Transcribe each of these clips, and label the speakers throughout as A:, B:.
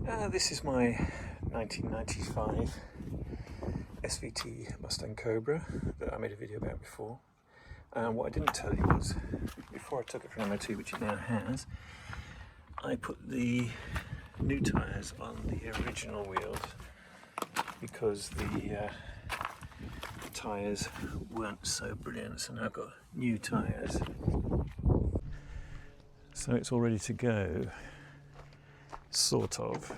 A: This is my 1995 SVT Mustang Cobra that I made a video about before. What I didn't tell you was, before I took it for an MOT, which it now has, I put the new tyres on the original wheels because the tyres weren't so brilliant, so now I've got new tyres. So it's all ready to go, sort of.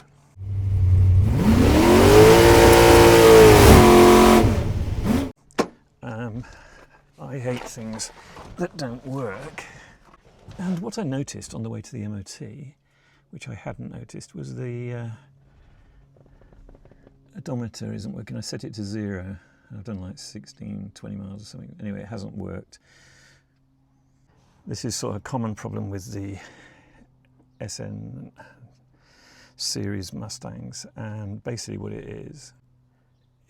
A: I hate things that don't work. And what I noticed on the way to the MOT, which I hadn't noticed, was the odometer isn't working. I set it to 0. I've done like 16, 20 miles or something. Anyway, it hasn't worked. This is sort of a common problem with the SN series Mustangs, and basically what it is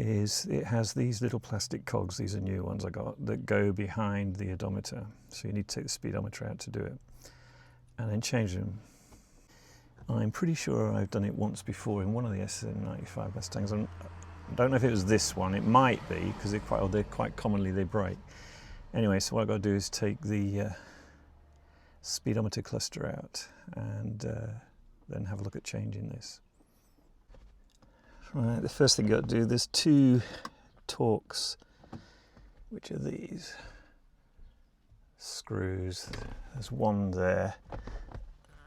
A: it has these little plastic cogs, these are new ones I got, that go behind the odometer. So you need to take the speedometer out to do it and then change them. I'm pretty sure I've done it once before in one of the SN95 Mustangs. I don't know if it was this one, it might be, because they're quite commonly they break. Anyway, so what I've got to do is take the speedometer cluster out and then have a look at changing this. Right, the first thing you've got to do, there's two Torx, which are these screws. There's one there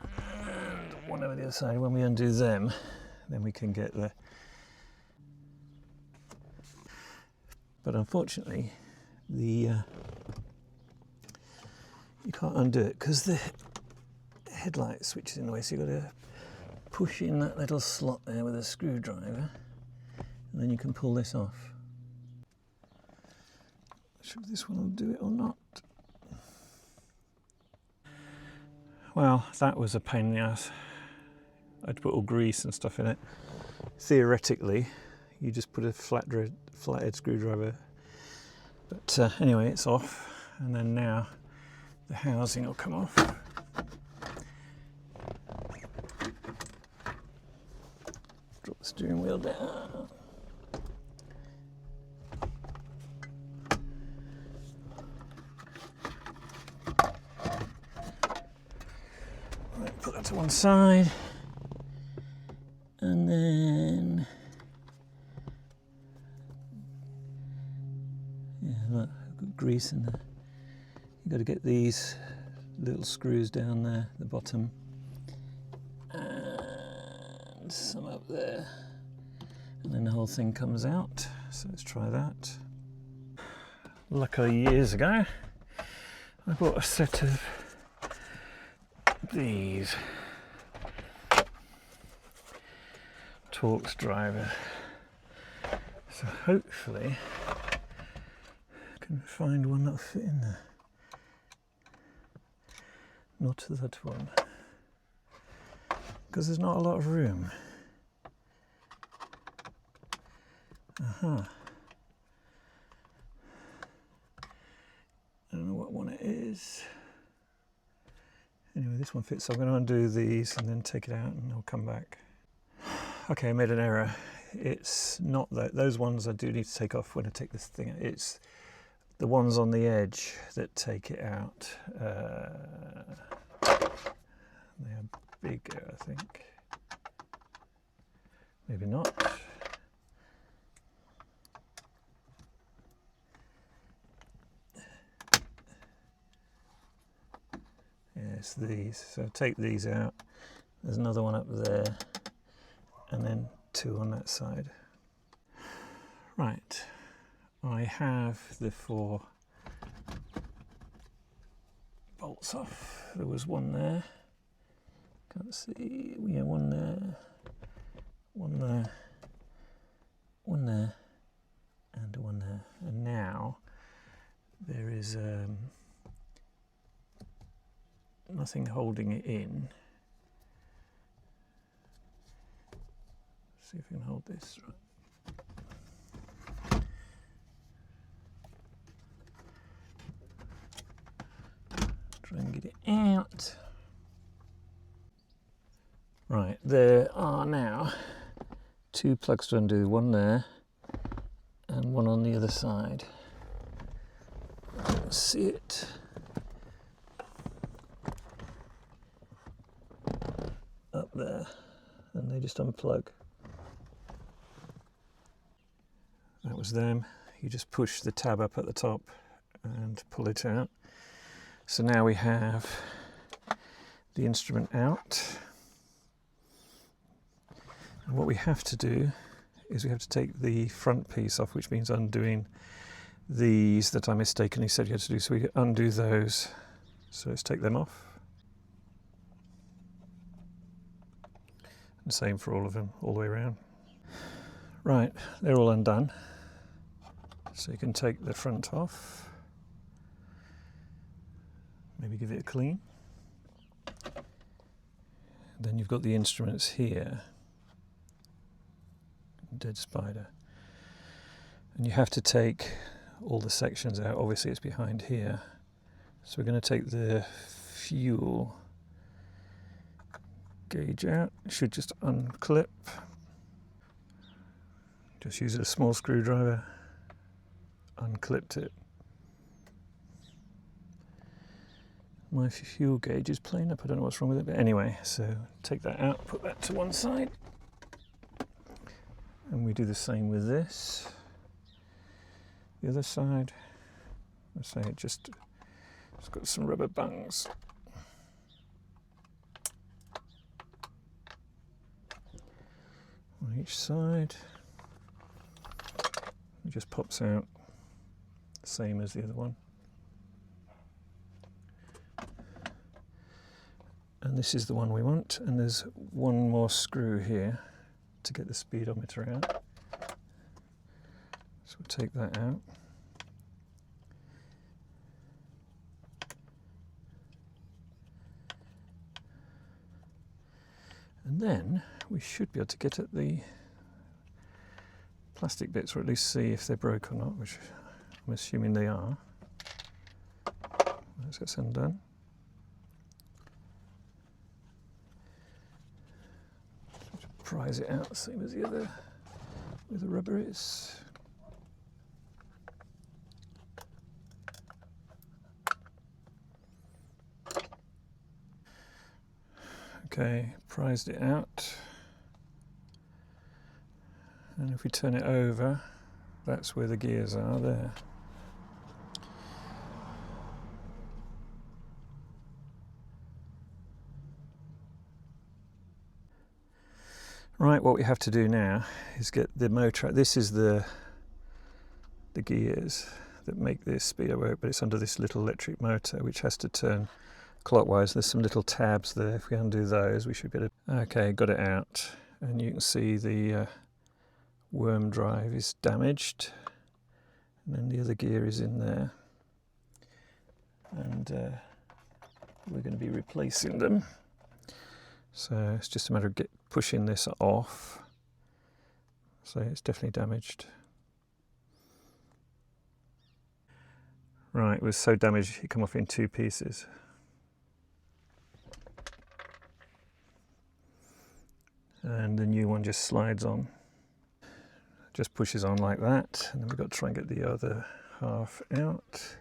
A: and one over the other side. When we undo them, then we can get the... But unfortunately, you can't undo it because the headlight switch is in the way, so you've got to push in that little slot there with a screwdriver, and then you can pull this off. Not sure if this one will do it or not. Well, that was a pain in the ass. I had to put all grease and stuff in it. Theoretically, you just put a flathead screwdriver. But anyway, it's off, and then now the housing will come off. Drop the steering wheel down. Right, put that to one side. And then, yeah, look, I've got grease in there. You've got to get these little screws down there at the bottom. And some up there. And then the whole thing comes out. So let's try that. Luckily, years ago, I bought a set of these Torx drivers. So hopefully I can find one that'll fit in there. Not that one, because there's not a lot of room. Aha. I don't know what one it is. Anyway, this one fits, so I'm going to undo these and then take it out and I'll come back. Okay, I made an error. It's not that. Those ones I do need to take off when I take this thing out. It's the ones on the edge that take it out. They are bigger, I think. Maybe not. Yes, these. So take these out. There's another one up there, and then two on that side. Right. I have the 4 bolts off. There was one there. Can't see. Yeah, one there. One there. One there. And one there. And now there is nothing holding it in. See if we can hold this right. Try and get it out. Right, Right, there are now 2 plugs to undo, one there and one on the other side. See it? Up there, and they just unplug. That was them. You just push the tab up at the top and pull it out. So now we have the instrument out. And what we have to do is we have to take the front piece off, which means undoing these that I mistakenly said you had to do. So we undo those. So let's take them off. And same for all of them, all the way around. Right, they're all undone. So you can take the front off. Maybe give it a clean. Then you've got the instruments here. Dead spider. And you have to take all the sections out. Obviously it's behind here. So we're going to take the fuel gauge out. It should just unclip. Just use a small screwdriver. Unclipped it. My fuel gauge is playing up. I don't know what's wrong with it, but anyway, so take that out, put that to one side. And we do the same with this. The other side, I say it's got some rubber bungs. On each side. It just pops out, same as the other one. And this is the one we want, and there's one more screw here to get the speedometer out. So we'll take that out. And then we should be able to get at the plastic bits, or at least see if they're broke or not, which I'm assuming they are. Let's get some done. Prise it out, same as the other, where the rubber is. Okay, prised it out. And if we turn it over, that's where the gears are there. Right, what we have to do now is get the motor. This is the gears that make this speedo work, but it's under this little electric motor which has to turn clockwise. There's some little tabs there. If we undo those, we should be able to... Okay, got it out, and you can see the worm drive is damaged, and then the other gear is in there, and we're going to be replacing them. So it's just a matter of pushing this off. So it's definitely damaged. Right, it was so damaged it came off in 2 pieces. And the new one just slides on. Just pushes on like that, and then we've got to try and get the other half out.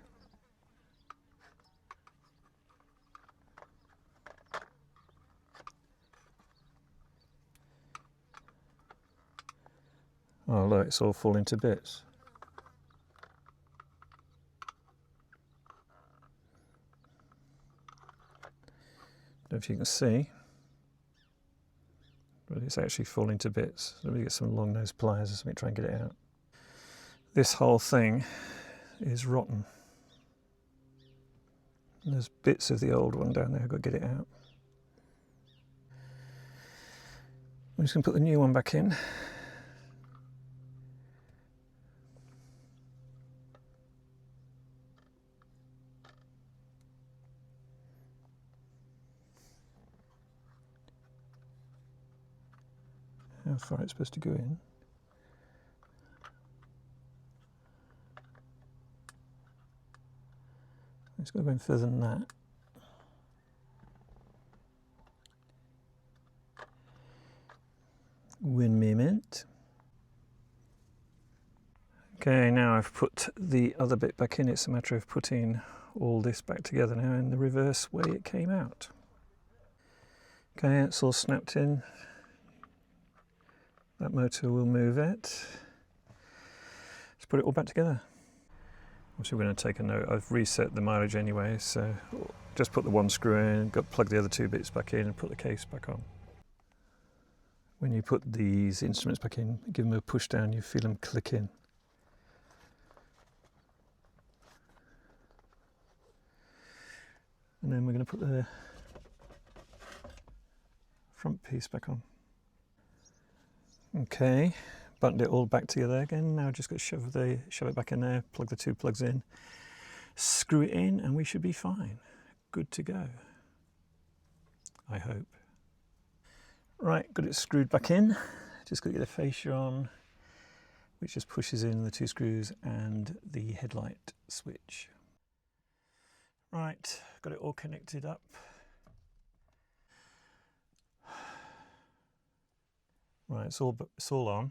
A: Oh look, it's all falling to bits. Don't know if you can see, but it's actually falling to bits. Let me get some long nose pliers or something, try and get it out. This whole thing is rotten. And there's bits of the old one down there, I've got to get it out. I'm just going to put the new one back in. How far it's supposed to go in. It's got to go in further than that. Win me a mint. Okay, now I've put the other bit back in. It's a matter of putting all this back together now in the reverse way it came out. Okay, it's all snapped in. That motor will move it. Let's put it all back together. Obviously we're going to take a note. I've reset the mileage anyway, so just put the one screw in, plug the other two bits back in and put the case back on. When you put these instruments back in, give them a push down, you feel them click in. And then we're going to put the front piece back on. Okay, buttoned it all back together again. Now just got to shove it back in there, plug the two plugs in, screw it in, and we should be fine. Good to go, I hope. Right, got it screwed back in. Just got to get the fascia on, which just pushes in the two screws and the headlight switch. Right, got it all connected up. Right, it's all on.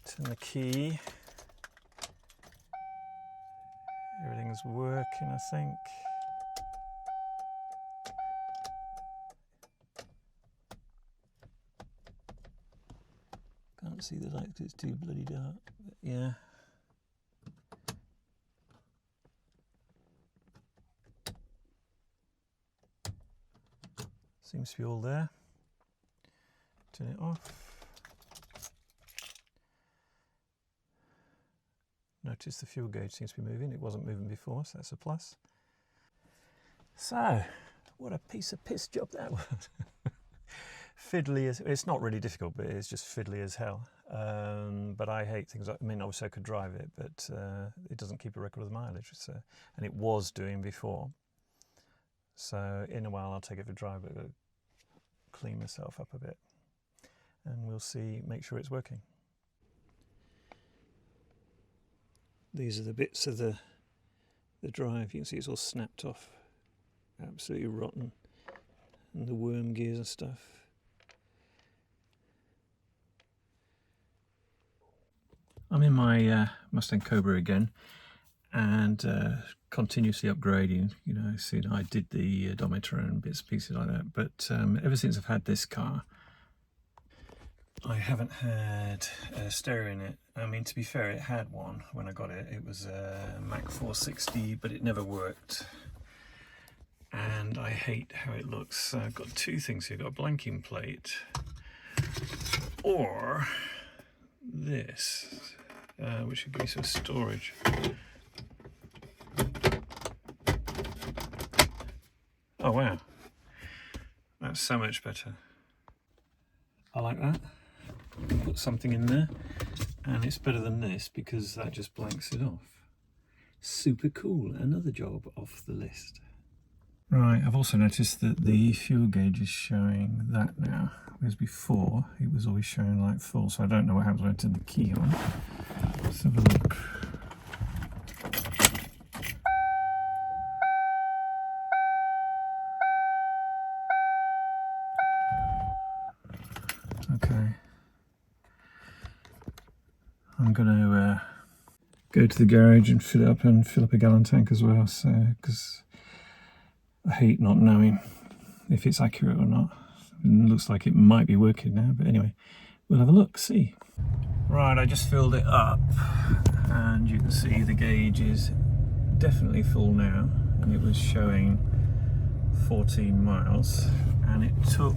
A: Turn the key. Everything's working, I think. Can't see the light because it's too bloody dark, but yeah. Seems to be all there. Turn it off. Notice the fuel gauge seems to be moving. It wasn't moving before, so that's a plus. So, what a piece of piss job that was. Fiddly as, it's not really difficult, but it's just fiddly as hell. But I hate things like, I mean, obviously I could drive it, but it doesn't keep a record of the mileage. So, and it was doing before. So in a while I'll take it for a drive, but I'll clean myself up a bit. And we'll see, make sure it's working. These are the bits of the drive. You can see it's all snapped off. Absolutely rotten. And the worm gears and stuff. I'm in my Mustang Cobra again, and continuously upgrading. You know, I did the odometer and bits and pieces like that, but ever since I've had this car, I haven't had a stereo in it. I mean, to be fair, it had one when I got it. It was a Mac 460, but it never worked. And I hate how it looks. So I've got two things here. I've got a blanking plate, or this, which would be some storage. Oh wow, that's so much better. I like that. Put something in there, and it's better than this because that just blanks it off. Super cool. Another job off the list. Right, I've also noticed that the fuel gauge is showing that now, whereas before it was always showing like full, so I don't know what happens when I turn the key on. Let's have a look. Okay. I'm going to go to the garage and fill it up and fill up a gallon tank as well, so because I hate not knowing if it's accurate or not. It looks like it might be working now, but anyway, we'll have a look, see. Right, I just filled it up, and you can see the gauge is definitely full now, and it was showing 14 miles, and it took,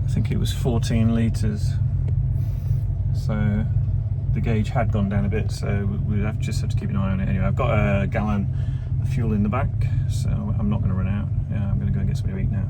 A: I think it was 14 litres. So the gauge had gone down a bit, so we'd just have to keep an eye on it. Anyway, I've got a gallon of fuel in the back, so I'm not going to run out. Yeah, I'm going to go and get something to eat now.